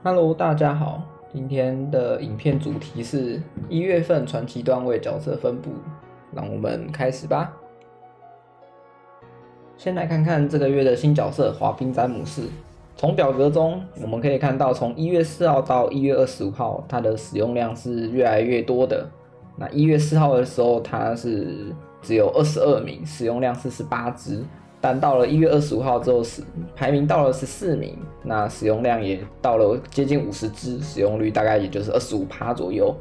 Hello， 大家好，今天的影片主题是1月份传奇段位角色分布，让我们开始吧。先来看看这个月的新角色滑冰詹姆士。从表格中我们可以看到，从1月4号到1月25号，它的使用量是越来越多的。那1月4号的时候，它是只有22名，使用量是18只。但到了1月25号之后，排名到了14名，那使用量也到了接近50只，使用率大概也就是25%左右。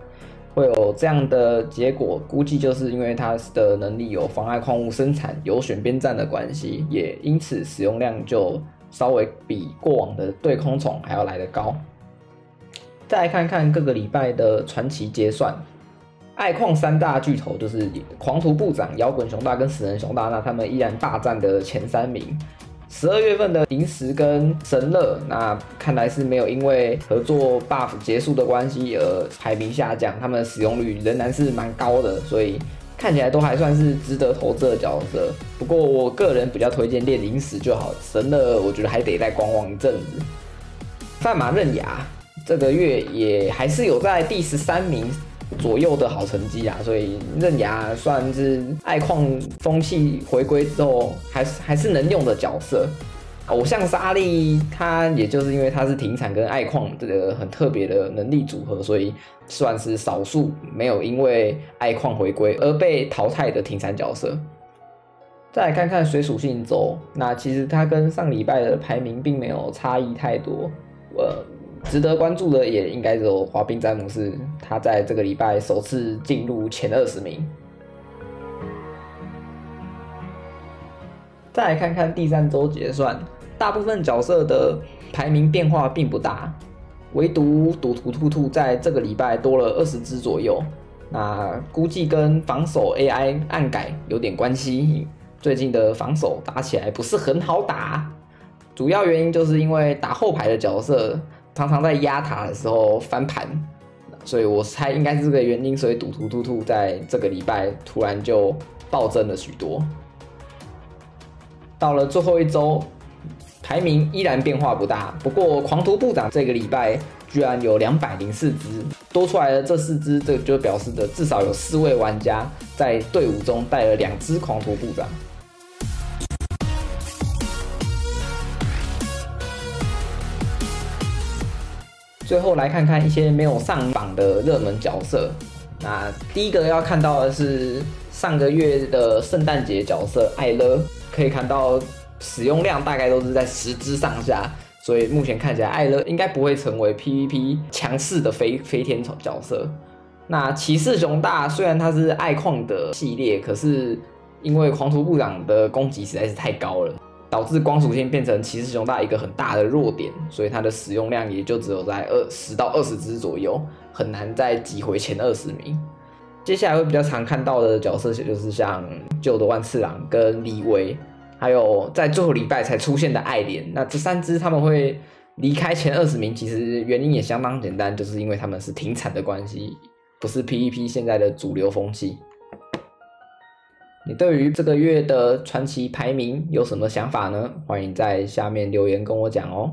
会有这样的结果，估计就是因为它的能力有妨碍矿物生产、有选边站的关系，也因此使用量就稍微比过往的对空虫还要来得高。再来看看各个礼拜的传奇结算。爱矿三大巨头就是狂徒部长、摇滚熊大跟死人熊大，那他们依然霸占的前3名。12月份的萤石跟神乐，那看来是没有因为合作 buff 结束的关系而排名下降，他们的使用率仍然是蛮高的，所以看起来都还算是值得投资的角色。不过我个人比较推荐练萤石就好，神乐我觉得还得再观望一阵子。范马刃牙这个月也还是有在第13名左右的好成绩啊，所以刃牙算是爱矿风气回归之后还是能用的角色。偶像沙利他也就是因为他是停产跟爱矿这个很特别的能力组合，所以算是少数没有因为爱矿回归而被淘汰的停产角色。再来看看水属性周，那其实它跟上礼拜的排名并没有差异太多。值得关注的也应该只有滑冰詹姆士，他在这个礼拜首次进入前20名。再来看看第3周结算，大部分角色的排名变化并不大，唯独赌徒兔兔在这个礼拜多了20只左右。那估计跟防守 AI 暗改有点关系，最近的防守打起来不是很好打，主要原因就是因为打后排的角色常常在压塔的时候翻盘，所以我猜应该是这个原因，所以赌徒兔兔在这个礼拜突然就暴增了许多。到了最后一周，排名依然变化不大，不过狂徒部长这个礼拜居然有204只，多出来的这4只，这就表示的至少有4位玩家在队伍中带了2只狂徒部长。最后来看看一些没有上榜的热门角色。那第一个要看到的是上个月的圣诞节角色艾勒，可以看到使用量大概都是在10只上下，所以目前看起来艾勒应该不会成为 PVP 强势的飞天角色。那骑士熊大虽然它是爱矿的系列，可是因为狂徒部长的攻击实在是太高了，导致光属性变成骑士熊大一个很大的弱点，所以它的使用量也就只有在10到20只左右，很难再挤回前20名。接下来会比较常看到的角色就是像旧的万次郎跟李维，还有在最后礼拜才出现的爱莲。那这3只他们会离开前20名，其实原因也相当简单，就是因为他们是停产的关系，不是 PVP 现在的主流风气。你对于这个月的传奇排名有什么想法呢？欢迎在下面留言跟我讲哦。